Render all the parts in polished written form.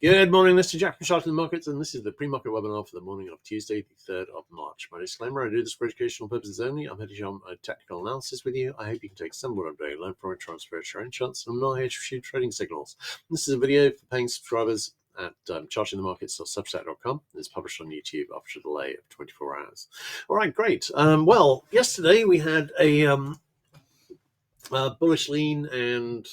Good morning, Mr. Jack from Charting the Markets, and this is the pre-market webinar for the morning of Tuesday, the 3rd of March. My disclaimer, I do this for educational purposes only. I'm here to show a technical analysis with you. I hope you can take some what I'm doing, learn from it, transfer it to your own chance, and I'm not here to shoot trading signals. This is a video for paying subscribers at chartingthemarkets.substack.com. It's published on YouTube after a delay of 24 hours. All right, great. Well, yesterday we had a bullish lean, and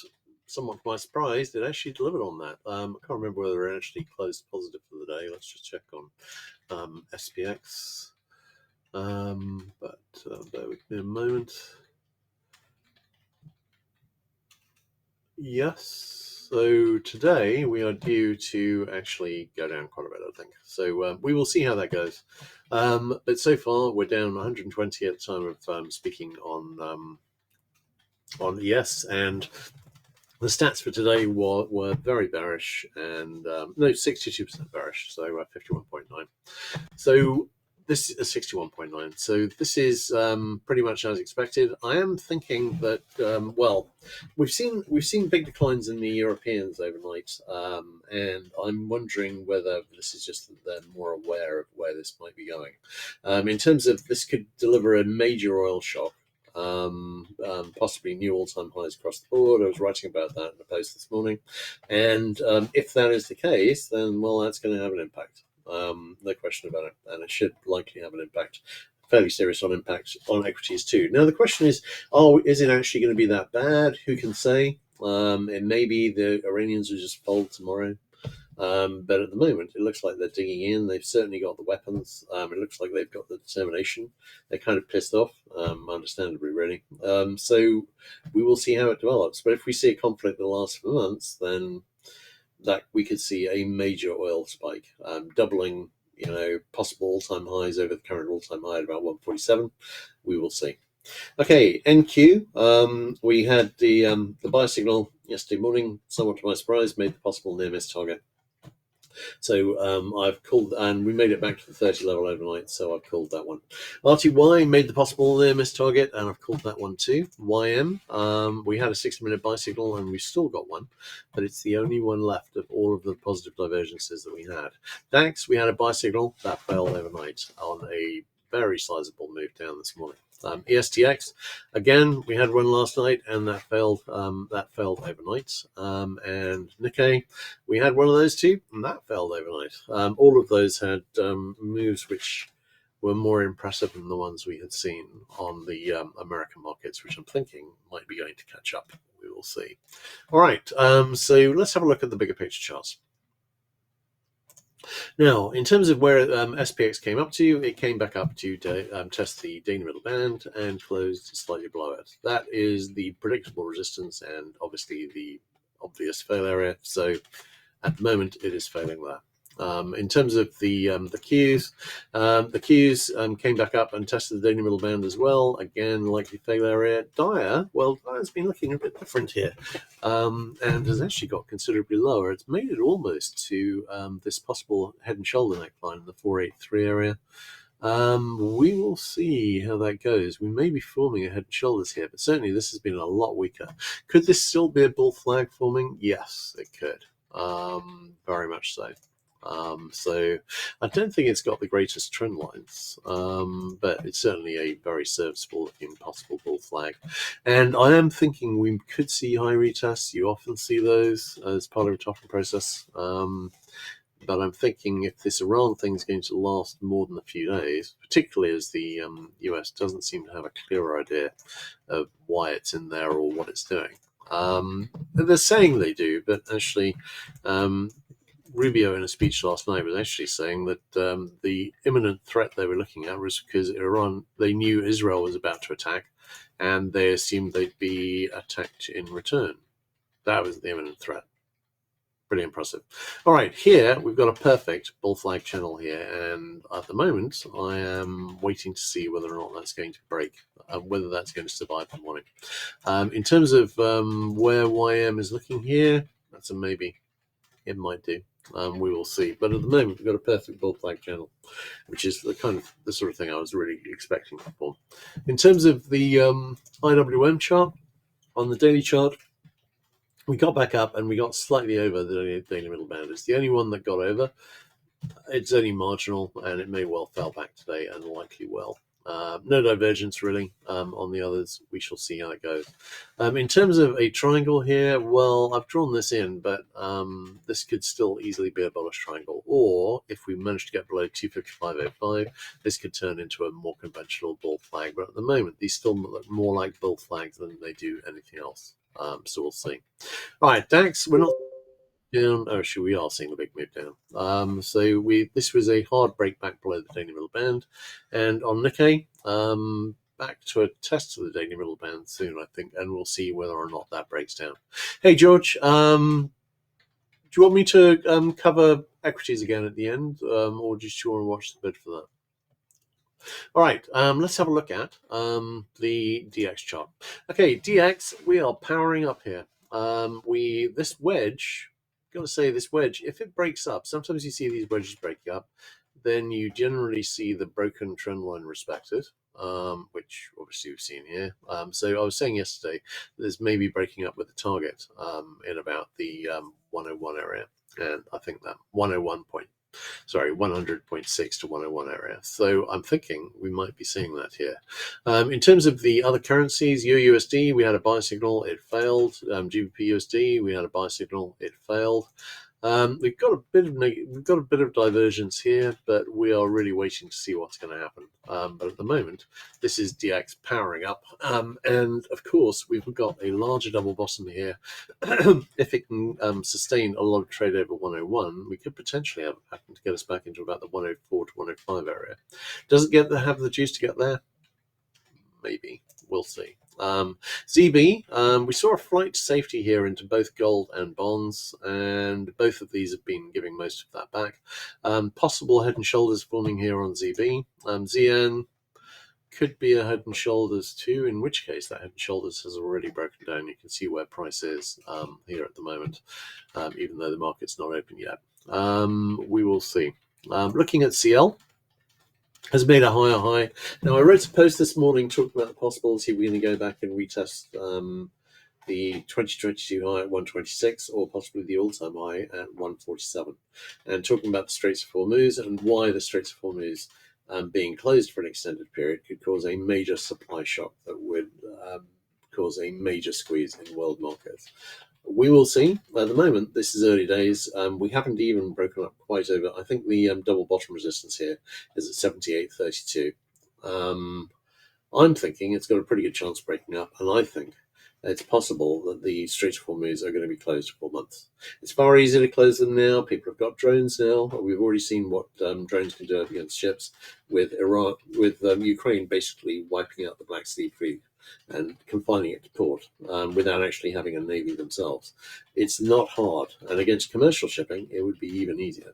somewhat to my surprise, it actually delivered on that. I can't remember whether it actually closed positive for the day. Let's just check on SPX. But bear with me a moment. Yes. So today we are due to actually go down quite a bit, I think. So we will see how that goes. But so far we're down 120 at the time of speaking on ES, and the stats for today were very bearish, and no, 62% bearish, so 51.9. So this is 61.9. So this is pretty much as expected. I am thinking that well, we've seen big declines in the Europeans overnight, and I'm wondering whether this is just that they're more aware of where this might be going. In terms of this could deliver a major oil shock. Possibly new all-time highs across the board. I was writing about that in a post this morning, and if that is the case, then well, that's going to have an impact. No question about it, and it should likely have an impact, fairly serious impact on equities too. Now the question is, is it actually going to be that bad? Who can say? It may be the Iranians will just fold tomorrow. But at the moment, it looks like they're digging in. They've certainly got the weapons. It looks like they've got the determination. They're kind of pissed off, understandably, really. So we will see how it develops. But if we see a conflict that lasts for months, then that we could see a major oil spike, doubling, possible all-time highs over the current all-time high at about 147. We will see. Okay, NQ. We had the buy signal yesterday morning. Somewhat to my surprise, made the possible near miss target. So I've called, and we made it back to the 30 level overnight, so I've called that one. RTY made the possible near miss target, and I've called that one too. YM, we had a 60-minute buy signal, and we still got one, but it's the only one left of all of the positive divergences that we had. DAX, we had a buy signal that fell overnight on a very sizable move down this morning. ESTX, again, we had one last night, and that failed. That failed overnight. And Nikkei, we had one of those too, and that failed overnight. All of those had moves which were more impressive than the ones we had seen on the American markets, which I'm thinking might be going to catch up. We will see. All right, so let's have a look at the bigger picture charts. Now, in terms of where SPX came up to, it came back up to test the daily middle band and closed slightly below it. That is the predictable resistance and obviously the obvious fail area. So at the moment, it is failing there. In terms of the Qs came back up and tested the daily middle band as well. Again, likely fail area. Dire, well, Dire's been looking a bit different here, and has actually got considerably lower. It's made it almost to this possible head and shoulder neckline in the 483 area. We will see how that goes. We may be forming a head and shoulders here, but certainly this has been a lot weaker. Could this still be a bull flag forming? Yes, it could. Very much so. So I don't think it's got the greatest trend lines, but it's certainly a very serviceable looking possible bull flag. And I am thinking we could see high retests. You often see those as part of a topping process. But I'm thinking if this Iran thing is going to last more than a few days, particularly as the US doesn't seem to have a clear idea of why it's in there or what it's doing. They're saying they do, but actually Rubio in a speech last night was actually saying that the imminent threat they were looking at was because Iran, they knew Israel was about to attack, and they assumed they'd be attacked in return. That was the imminent threat. Pretty impressive. All right, here we've got a perfect bull flag channel here, and at the moment I am waiting to see whether or not that's going to break, whether that's going to survive the morning. In terms of where YM is looking here, that's a maybe. It might do. We will see. But at the moment, we've got a perfect bull flag channel, which is the sort of thing I was really expecting to form. In terms of the IWM chart, on the daily chart, We got back up and we got slightly over the daily middle band. It's the only one that got over. It's only marginal, and it may well fell back today, and likely will. No divergence really on the others. We shall see how it goes. In terms of a triangle here, well, I've drawn this in, but this could still easily be a bullish triangle. Or if we manage to get below 255.05, this could turn into a more conventional bull flag. But at the moment, these still look more like bull flags than they do anything else. So we'll see. All right, DAX, we're not down. Oh, sure, we are seeing a big move down. So this was a hard break back below the daily middle band, and on Nikkei, back to a test of the daily middle band soon, I think, and we'll see whether or not that breaks down. Hey, George, do you want me to cover equities again at the end, or just you want to watch the bid for that? All right, let's have a look at the DX chart. Okay, DX, we are powering up here. This wedge, got to say this wedge, if it breaks up, sometimes you see these wedges breaking up, then you generally see the broken trend line respected, which obviously we've seen here. So I was saying yesterday, there's maybe breaking up with the target in about the 101 area, and I think that 100.6 to 101 area. So I'm thinking we might be seeing that here. In terms of the other currencies, USD, we had a buy signal, it failed. GBP USD, we had a buy signal, it failed. We've got a bit of divergence here, but we are really waiting to see what's going to happen. But at the moment, this is DX powering up, and of course we've got a larger double bottom here. If it can sustain a lot of trade over 101, we could potentially have a pattern to get us back into about the 104 to 105 area. Does it have the juice to get there? Maybe. We'll see. ZB, we saw a flight to safety here into both gold and bonds, and both of these have been giving most of that back. Possible head and shoulders forming here on ZB. ZN could be a head and shoulders too, in which case that head and shoulders has already broken down. You can see where price is here at the moment, even though the market's not open yet. We will see. Looking at CL, has made a higher high. Now, I wrote a post this morning talking about the possibility we're going to go back and retest the 2022 high at 126, or possibly the all-time high at 147, and talking about the Straits of Hormuz and why the Straits of Hormuz being closed for an extended period could cause a major supply shock that would cause a major squeeze in world markets. We will see. At the moment, this is early days. We haven't even broken up quite over. I think the double bottom resistance here is at 78.32. I'm thinking it's got a pretty good chance of breaking up, and I think it's possible that the Straits of Hormuz are going to be closed for months. It's far easier to close them now. People have got drones now. We've already seen what drones can do against ships, with Ukraine basically wiping out the Black Sea fleet and confining it to port without actually having a navy themselves. It's not hard, and against commercial shipping, it would be even easier.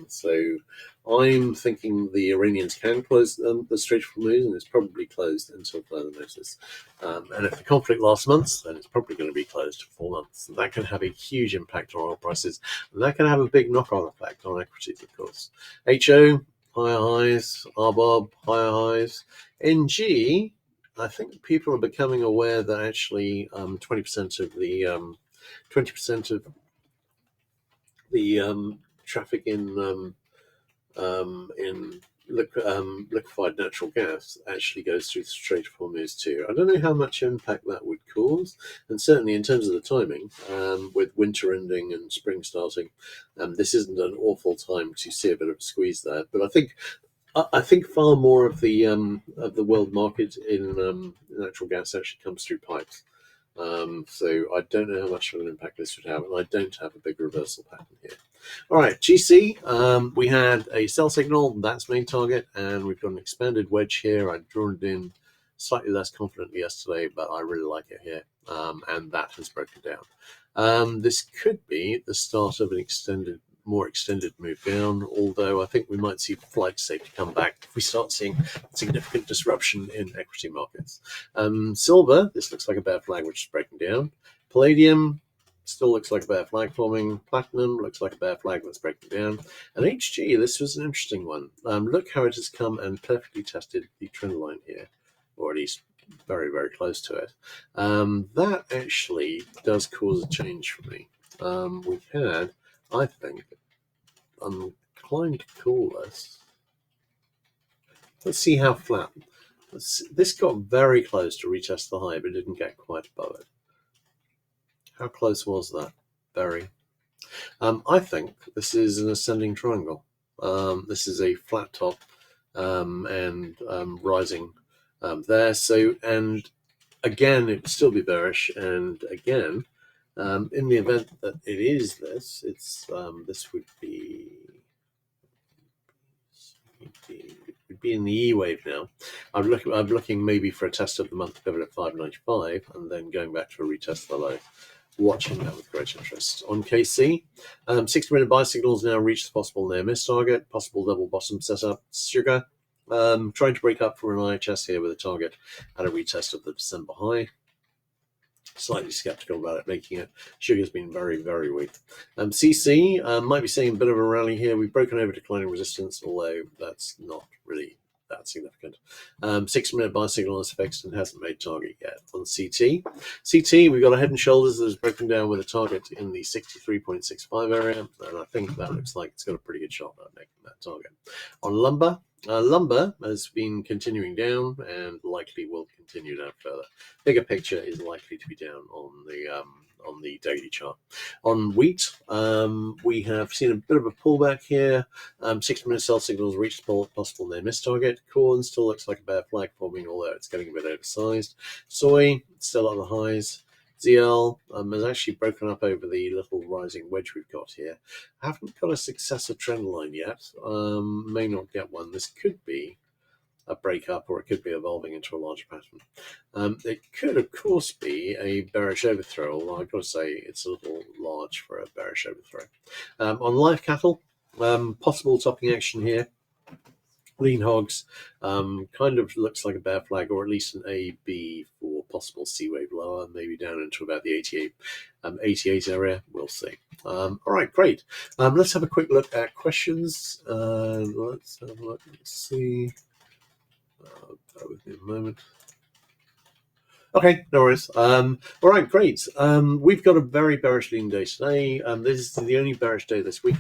So I'm thinking the Iranians can close the Strait of Hormuz, and it's probably closed until further notice. And if the conflict lasts months, then it's probably going to be closed for 4 months. And that can have a huge impact on oil prices, and that can have a big knock-on effect on equities, of course. HO, higher highs. RBOB, higher highs. NG, I think people are becoming aware that actually 20% of the traffic in liquefied natural gas actually goes through the Strait of Hormuz too. I don't know how much impact that would cause, and certainly in terms of the timing, with winter ending and spring starting, this isn't an awful time to see a bit of a squeeze there. But I think far more of the world market in natural gas actually comes through pipes. So I don't know how much of an impact this would have, and I don't have a big reversal pattern here. All right, GC, we had a sell signal, that's main target, and we've got an expanded wedge here. I'd drawn it in slightly less confidently yesterday, but I really like it here, and that has broken down. This could be the start of an more extended move down, although I think we might see flight to safety come back if we start seeing significant disruption in equity markets. Silver, this looks like a bear flag which is breaking down. Palladium still looks like a bear flag forming. Platinum looks like a bear flag that's breaking down. And HG, this was an interesting one. Look how it has come and perfectly tested the trend line here, or at least very, very close to it. That actually does cause a change for me. We had, I think, I'm inclined to call this. Let's see how flat. This got very close to retest the high, but didn't get quite above it. How close was that? Very. I think this is an ascending triangle. This is a flat top and rising there. So, and again, it would still be bearish. And again, in the event that it is this, this would be in the E wave now. I'm looking maybe for a test of the month pivot at 595, and then going back to a retest of the low. Watching that with great interest. On KC, 60-minute buy signals now reached the possible near miss target, possible double bottom setup. Sugar trying to break up for an IHS here with a target at a retest of the December high. Slightly skeptical about it making it. Sugar's been very, very weak. CC might be seeing a bit of a rally here. We've broken over declining resistance, although that's not really that significant. 6-minute buy signal is fixed and hasn't made target yet. On CT, we've got a head and shoulders that is broken down with a target in the 63.65 area, and I think that looks like it's got a pretty good shot at making that target. On lumber, lumber has been continuing down and likely will continue down further. Bigger picture is likely to be down on the daily chart. On wheat, we have seen a bit of a pullback here. 6-minute sell signals reached possible near miss target. Corn still looks like a bear flag forming, although it's getting a bit oversized. Soy still on the highs. ZL has actually broken up over the little rising wedge we've got here. Haven't got a successive trend line yet. May not get one. This could be a breakup, or it could be evolving into a larger pattern. It could, of course, be a bearish overthrow, although I've got to say it's a little large for a bearish overthrow. On live cattle, possible topping action here. Lean hogs kind of looks like a bear flag, or at least an AB for possible C wave lower, maybe down into about the 88 area. We'll see. All right, great. Let's have a quick look at questions. Let's have a look and see. Bear with me a moment. Okay, no worries. All right, great. We've got a very bearish lean day today. This is the only bearish day this week.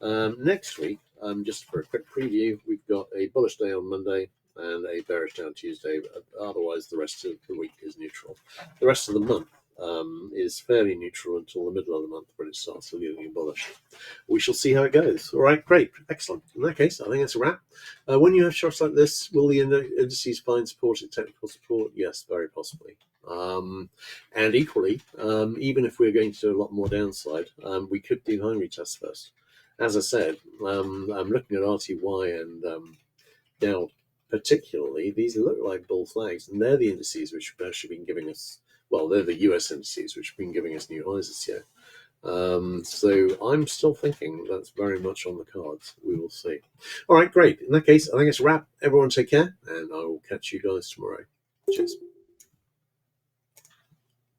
Next week, just for a quick preview, we've got a bullish day on Monday and a bearish day on Tuesday. Otherwise, the rest of the week is neutral. The rest of the month is fairly neutral until the middle of the month when it starts getting bullish. We shall see how it goes. All right, great, excellent. In that case, I think it's a wrap. When you have shorts like this, will the indices find support at technical support? Yes, very possibly. And equally, even if we're going to do a lot more downside, we could do high retests first. As I said, I'm looking at RTY and Dow particularly. These look like bull flags, and they're the indices which have actually been giving us, well, they're the US indices which have been giving us new highs this year. So I'm still thinking that's very much on the cards. We will see. All right, great. In that case, I think it's a wrap. Everyone take care, and I will catch you guys tomorrow. Cheers.